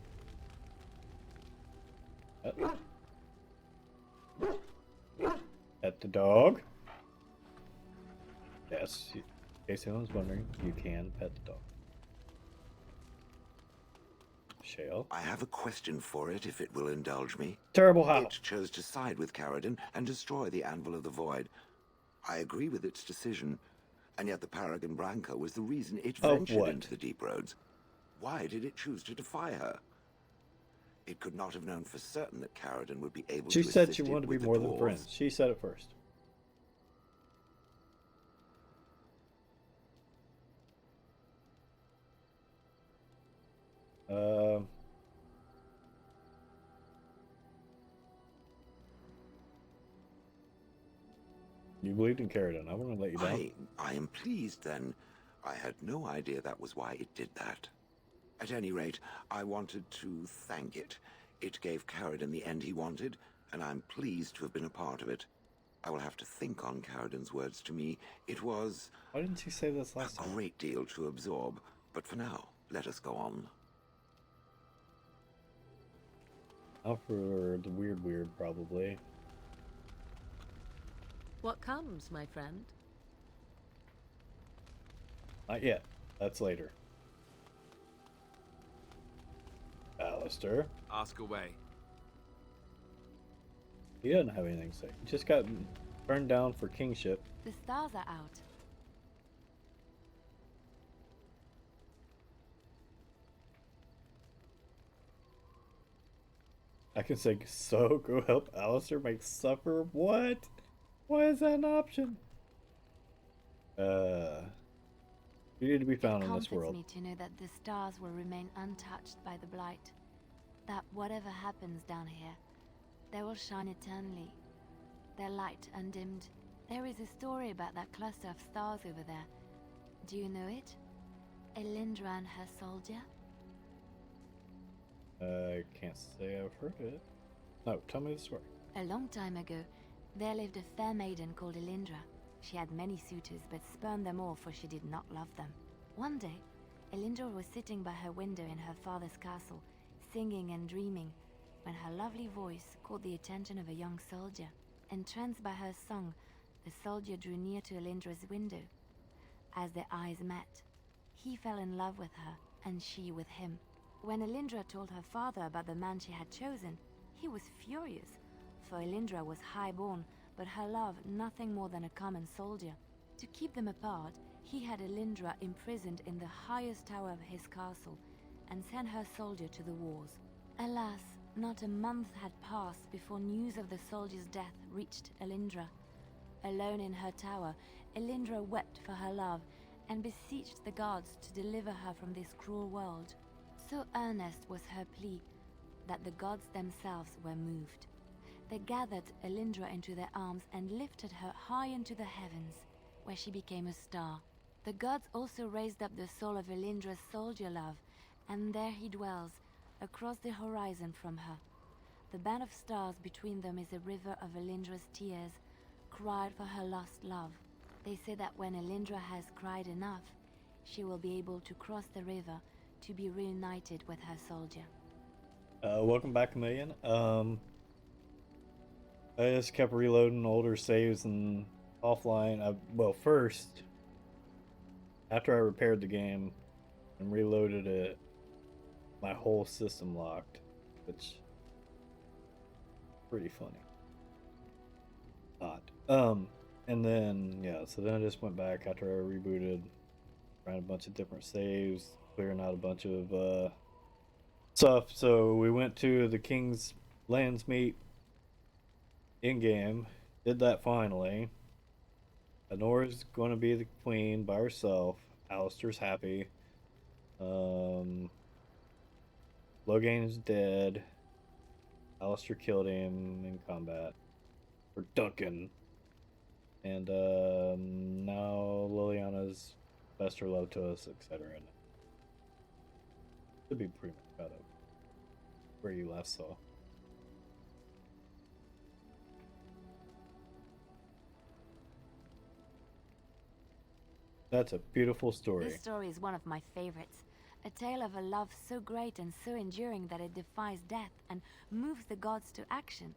Pet the dog. Yes, in case anyone's wondering, you can pet the dog. Shale. I have a question for it, if it will indulge me. Terrible how. It chose to side with Caradon and destroy the Anvil of the Void. I agree with its decision, and yet the Paragon Branca was the reason it ventured into the Deep Roads. Why did it choose to defy her? It could not have known for certain that Caradon would be able to assist it with the dwarves. She said she wanted to be more than friends. She said it first. You believed in Caradon. I want to let you down. I am pleased then. I had no idea that was why it did that. At any rate, I wanted to thank it. It gave Caradon the end he wanted, and I'm pleased to have been a part of it. I will have to think on Caradon's words to me. It was... Why didn't you say this last time? A great deal to absorb, but for now, let us go on. Out for the weird, probably. What comes, my friend? Not yet. That's later. Alistair. Ask away. He doesn't have anything to say. He just got burned down for kingship. The stars are out. I can say, so go help Alistair make supper? What? Why is that an option? You need to be found in this world. It comforts me to know that the stars will remain untouched by the blight. That whatever happens down here, they will shine eternally. Their light undimmed. There is a story about that cluster of stars over there. Do you know it? Elindra and her soldier? I can't say I've heard it. No, tell me the story. A long time ago, there lived a fair maiden called Elindra. She had many suitors, but spurned them all, for she did not love them. One day, Elindra was sitting by her window in her father's castle, singing and dreaming, when her lovely voice caught the attention of a young soldier. Entranced by her song, the soldier drew near to Elindra's window. As their eyes met, he fell in love with her, and she with him. When Elindra told her father about the man she had chosen, he was furious, for Elindra was high-born, but her love nothing more than a common soldier. To keep them apart, he had Elindra imprisoned in the highest tower of his castle, and sent her soldier to the wars. Alas, not a month had passed before news of the soldier's death reached Elindra. Alone in her tower, Elindra wept for her love, and beseeched the gods to deliver her from this cruel world. So earnest was her plea, that the gods themselves were moved. They gathered Elindra into their arms and lifted her high into the heavens, where she became a star. The gods also raised up the soul of Elindra's soldier love, and there he dwells, across the horizon from her. The band of stars between them is a river of Elindra's tears, cried for her lost love. They say that when Elindra has cried enough, she will be able to cross the river to be reunited with her soldier. Welcome back, Chameleon. I just kept reloading older saves and offline. Well, first, after I repaired the game and reloaded it, my whole system locked, which pretty funny. Odd. And then yeah, so then I just went back after I rebooted, ran a bunch of different saves, clearing out a bunch of stuff. So we went to the King's Lands meet in game, did that finally. Honora's going to be the queen by herself. Alistair's happy. Logain is dead. Alistair killed him in combat. Or Duncan. And now Liliana's best her love to us, etc. Should be pretty much caught up where you last saw. That's a beautiful story. This story is one of my favorites. A tale of a love so great and so enduring that it defies death and moves the gods to action.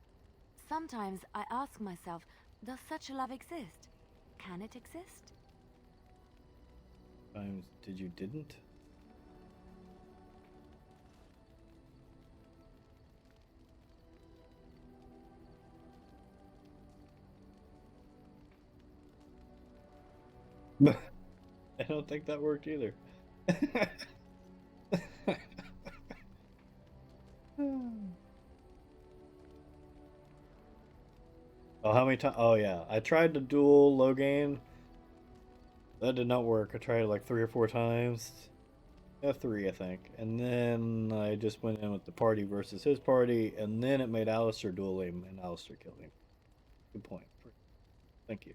Sometimes I ask myself, does such a love exist? Can it exist? Times did you didn't? I don't think that worked either. Oh, how many times? Oh, yeah. I tried to duel Logain. That did not work. I tried it like 3 or 4 times. Yeah, 3, I think. And then I just went in with the party versus his party, and then it made Alistair duel him, and Alistair killed him. Good point. Thank you.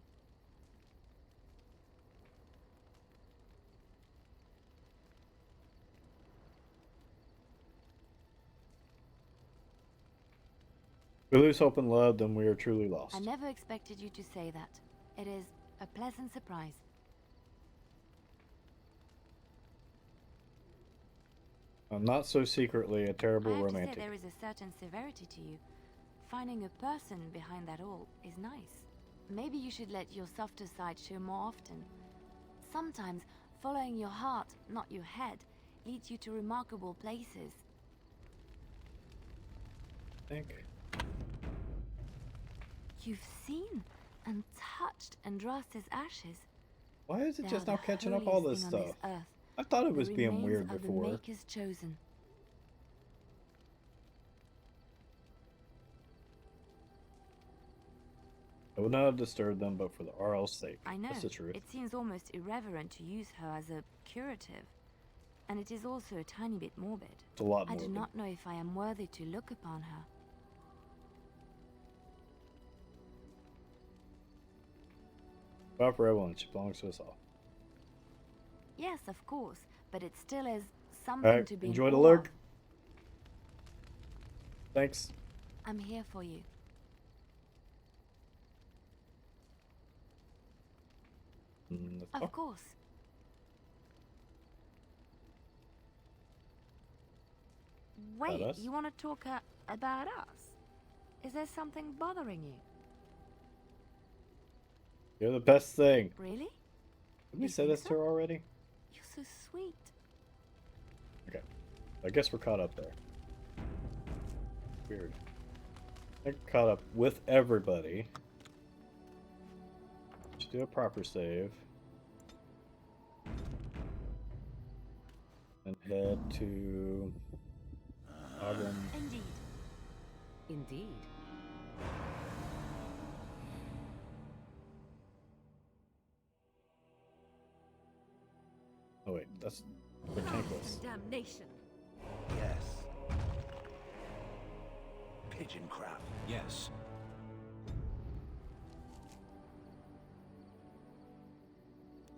If we lose hope and love, then we are truly lost. I never expected you to say that. It is a pleasant surprise. I'm not so secretly a terrible I have romantic. to say there is a certain severity to you. Finding a person behind that all is nice. Maybe you should let your softer side show more often. Sometimes following your heart, not your head, leads you to remarkable places. I think. You've seen and touched Andraste's ashes. Why is it They just are now the catching up all this holiest thing on stuff? this earth. I thought it was The being remains weird of before. The Maker's chosen. I would not have disturbed them, but for the RL's sake. I know. That's the truth. It seems almost irreverent to use her as a curative. And it is also a tiny bit morbid. It's a lot I morbid. do not know if I am worthy to look upon her. Not for everyone. She belongs to us all. Yes, of course, but it still is something Alright, to be enjoy in the awe lurk. of. Thanks. I'm here for you. Let's go. Of course. Wait, us? you want to talk about us? Is there something bothering you? You're the best thing. Really? Did we say this to her already? You're so sweet. Okay. I guess we're caught up there. Weird. I think caught up with everybody. Should do a proper save. And head to Auburn. Indeed. Indeed. Oh wait, that's for tankless. Damnation. Yes. Pigeon crap. Yes.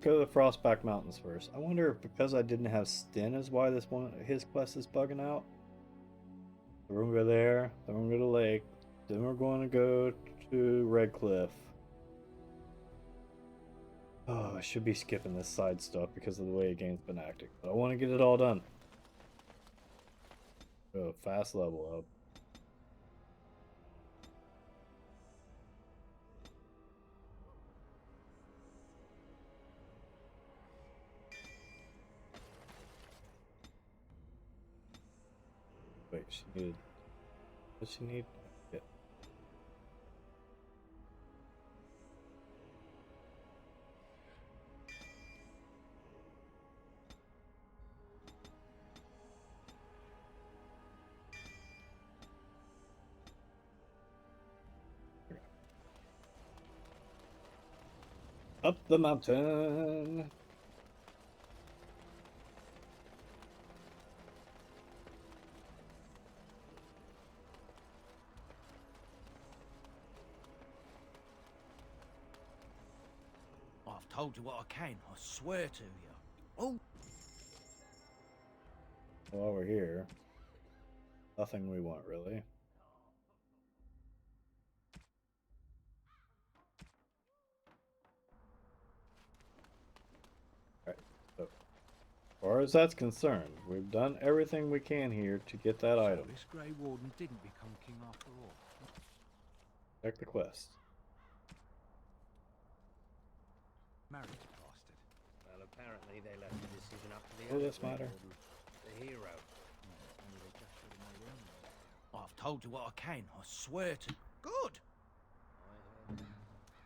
Go to the Frostback Mountains first. I wonder if because I didn't have Sten is why this one his quest is bugging out. So we're gonna go there, then we're gonna go to Lake, then we're going to go to Red Cliff. Oh, I should be skipping this side stuff because of the way the game's been acting, but I want to get it all done. Oh, fast level up. Wait, she needed. What she need? Yeah. Up the mountain. I've told you what I can, I swear to you. Oh! While we're here, nothing we want really. Alright, so as far as that's concerned, we've done everything we can here to get that item. This Grey Warden didn't become king after all. Check the quest. Married bastard. Well, apparently they left the decision up to the Will other this Grey matter? Warden, the hero. I've told you what I can, I swear to. Good!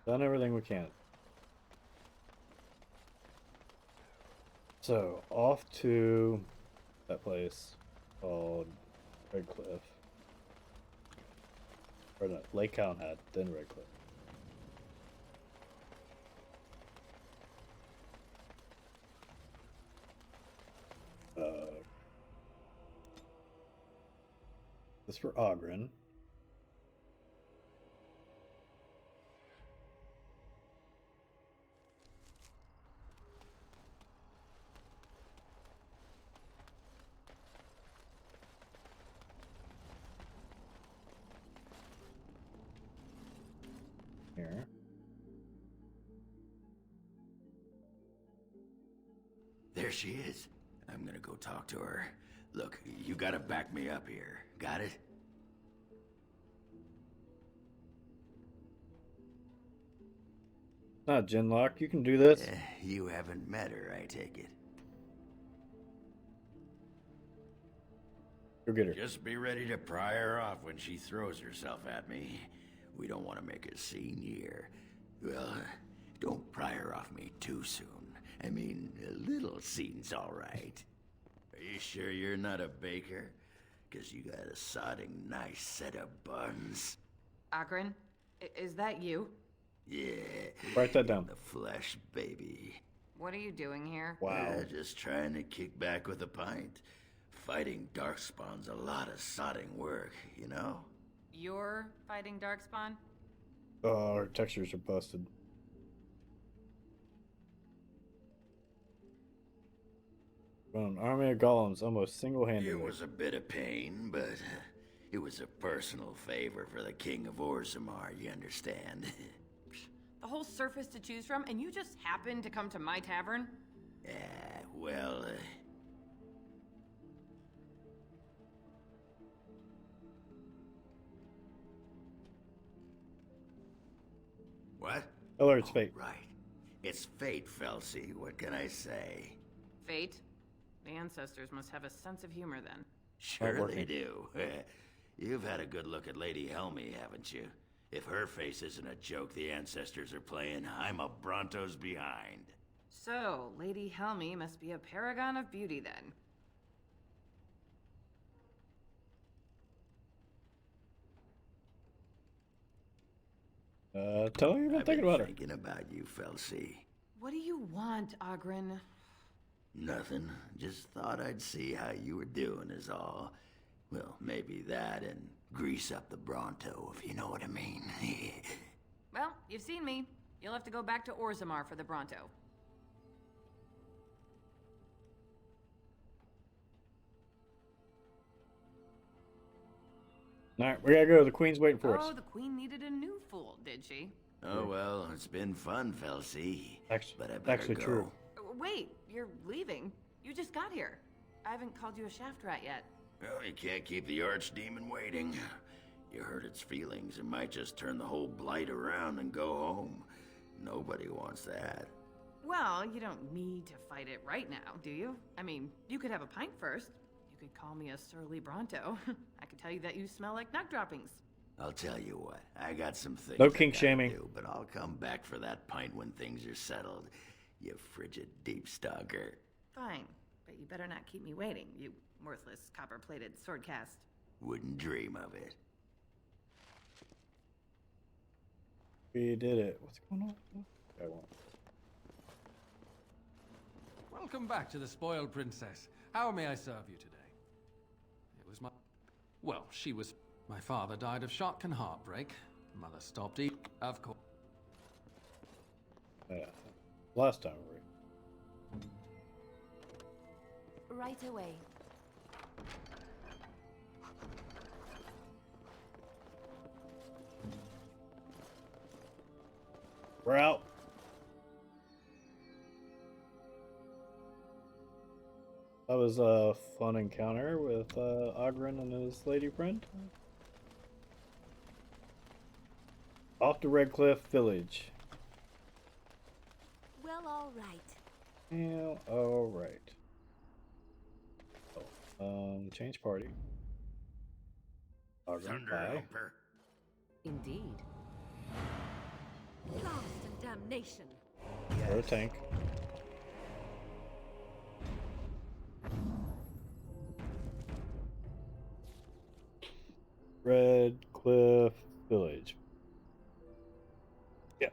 Done everything we can. So, off to that place called Red Cliff. Or no, Lake Cownhead, then Red Cliff. This for Ogren. Here. There she is. I'm gonna go talk to her. Look, you gotta back me up here. Got it? Not Genlock, you can do this. You haven't met her, I take it. Go get her. Just be ready to pry her off when she throws herself at me. We don't want to make a scene here. Well, don't pry her off me too soon. I mean, a little scene's all right. Are you sure you're not a baker? 'Cause you got a sodding nice set of buns. Akron, is that you? Yeah. Write that down. The flesh, baby. What are you doing here? Wow. Just trying to kick back with a pint. Fighting Darkspawn's a lot of sodding work, you know? You're fighting Darkspawn? Oh, our textures are busted. Run an army of golems almost single-handedly. It was a bit of pain, but it was a personal favor for the King of Orzammar, you understand? The whole surface to choose from, and you just happened to come to my tavern? Well, What? Tell her it's fate. Right. It's fate, Felsi. What can I say? Fate? The ancestors must have a sense of humor then. Sure they do. You've had a good look at Lady Helmy, haven't you? If her face isn't a joke the ancestors are playing, I'm a Bronto's behind. So, Lady Helmy must be a paragon of beauty then. Tell her you've been thinking about her. Thinking about you, Felsi. What do you want, Ogren? Nothing. Just thought I'd see how you were doing is all. Well, maybe that and grease up the Bronto, if you know what I mean. Well, you've seen me. You'll have to go back to Orzammar for the Bronto. Alright, we gotta go. The queen's waiting for us. Oh, the queen needed a new fool, did she? Oh, well, it's been fun, Felsi. But I better Actually go. true. Wait, you're leaving? You just got here. I haven't called you a shaft rat yet. Well, you can't keep the archdemon waiting. You hurt its feelings. It might just turn the whole blight around and go home. Nobody wants that. Well, you don't need to fight it right now, do you? I mean, you could have a pint first. You could call me a surly Bronto. I could tell you that you smell like nug droppings. I'll tell you what, I got some things No I kink gotta shaming. do, but I'll come back for that pint when things are settled. You frigid deep stalker. Fine, but you better not keep me waiting, you worthless copper-plated sword cast. Wouldn't dream of it. We did it. What's going on? I won't. Welcome back to the Spoiled Princess. How may I serve you today? It was my... Well, she was... My father died of shock and heartbreak. Mother stopped eating, of course. Yeah. Last time, right? Right away. We're out. That was a fun encounter with Ogren and his lady friend. Off to Red Cliff Village. Well, all right. Yeah, all right. Oh, change party. Ogren, bye. Indeed. Blast and damnation. Go to tank. Red Cliff Village. Yeah.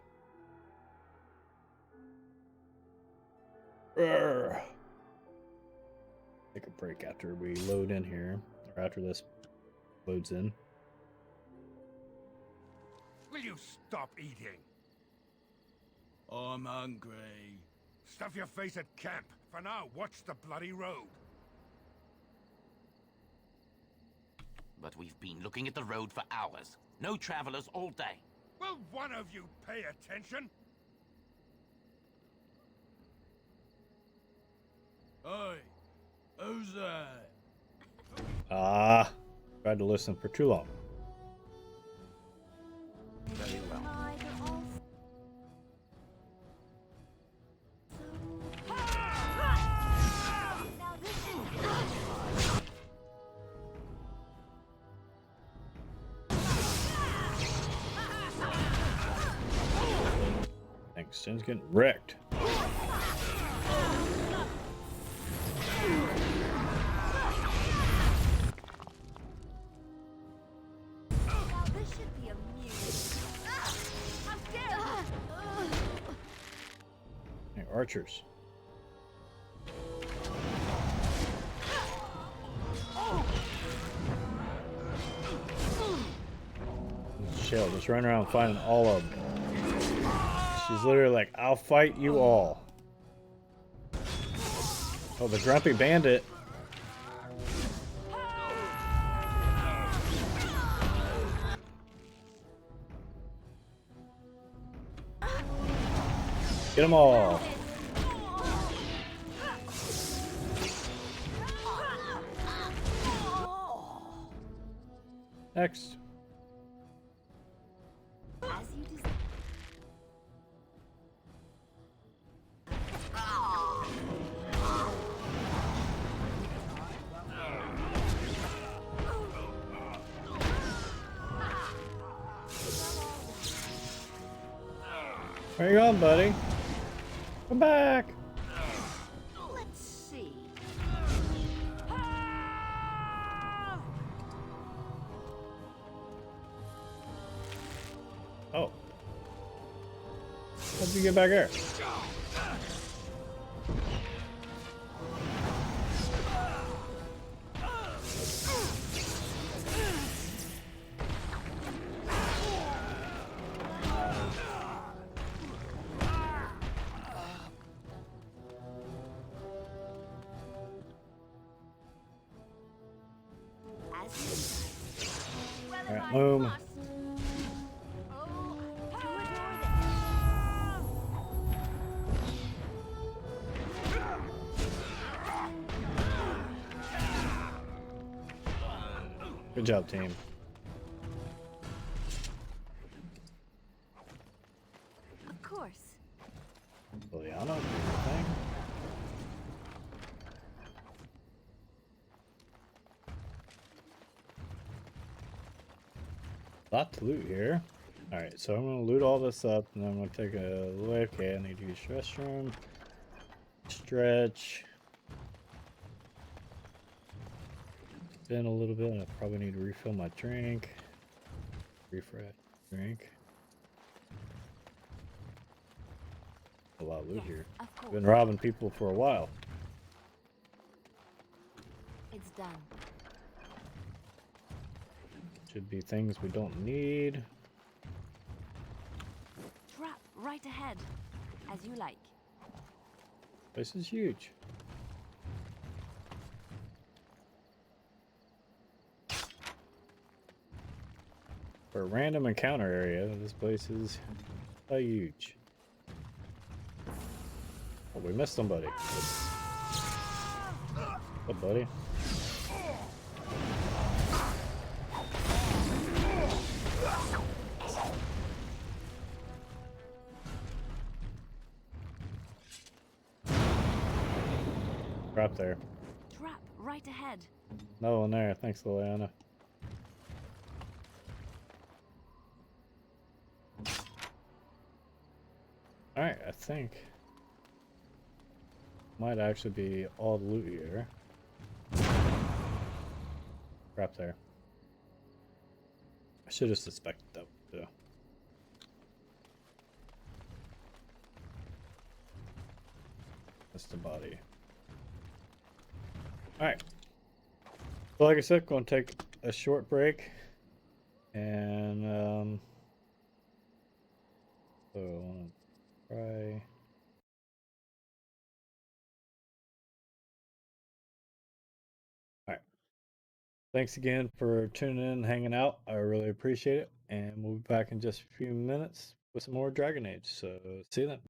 Urgh. Take a break after we load in here, or after this loads in. Will you stop eating? I'm hungry. Stuff your face at camp. For now, watch the bloody road. But we've been looking at the road for hours. No travelers all day. Will one of you pay attention? Hey, who's that? Ah, tried to listen for too long. Very well. Thanks, Sin's getting wrecked. This should be amusing. How dare you! Hey, archers. Shell just running around finding all of them. She's literally like, I'll fight you all. Oh, the grumpy bandit. Get them all. Next. As you desire. Where you going, buddy? Come back. Let's see. Oh. How'd you get back here? As you desire. Well, Boom. Good job, team. Of course. Liliana, do your thing. Lot to loot here. Alright, so I'm gonna loot all this up and then I'm gonna take a look. Okay, I need to use restroom. Stretch. Spin a little bit. I probably need to refill my drink. Refresh drink. A lot of loot here. Been robbing people for a while. It's done. Should be things we don't need. Trap right ahead. As you like. This is huge. For a random encounter area, this place is huge. Oh, we missed somebody. What's up, buddy? Trap there. Trap right ahead. No one there. Thanks, Liliana. Alright, I think might actually be all the loot here. Crap there. I should have suspected that too. That's the body. Alright. So like I said, going to take a short break. And so I want to try. Alright. Thanks again for tuning in and hanging out. I really appreciate it. And we'll be back in just a few minutes with some more Dragon Age. So see you then.